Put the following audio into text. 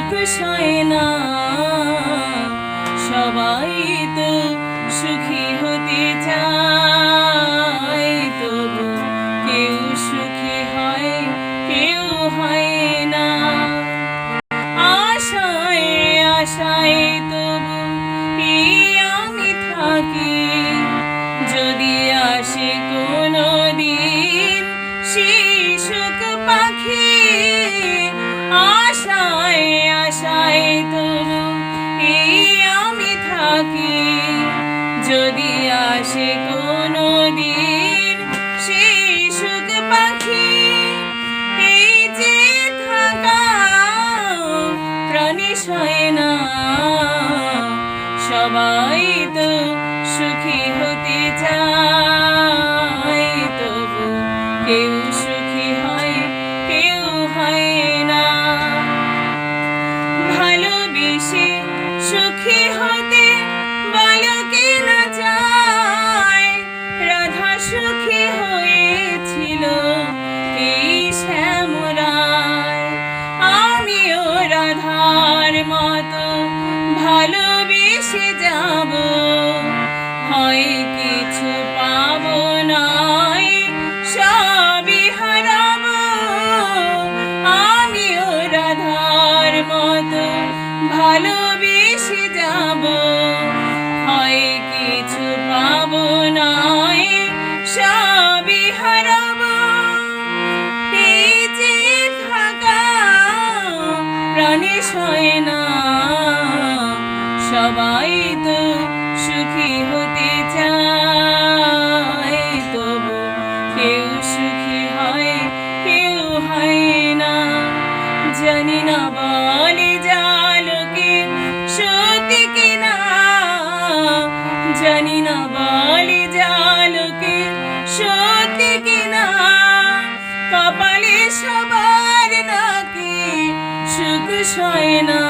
সুখ সয় না। সবাই তো সুখী হতে চায়, তবু কেউ সুখী হয়, কেউ হয় না। আশায় আশায় তবু আমি থাকি, যদি আসে কোনো দিন সেই সুখ পাখি। আশায় আশায় তবু আমি থাকি, যদি আসে কোনো দিন সেই সুখ পাখি। এই যে থাকা প্রাণী সয় না, সবাই তো সুখী হতে চায়, তবু কেউ সুখী হয়, কেউ হয় না। ভালোবেসে সুখী হতে বালকে না চায়, রাধা সুখী হয়েছিল এই শ্যামরায়। আমিও রাধার মতো ভালোবেসে যাব, হয় কিছু পাবো নাই, সবই হারাবো। আমিও রাধার মতো ভালোবেসে যাব, হয় কিছু পাবো নাই, সবই হারাবো। এই যে থাকা প্রাণী সয় না, সবাই তো সুখী হতে চায়, তবু কেউ সুখী হয়, কেউ হয় না। জানি না বলে জালকে সত্যি কিনা, জানি না বলে জালকে সত্যি কিনা। কপালে সবার নাকি সুখ সয় না।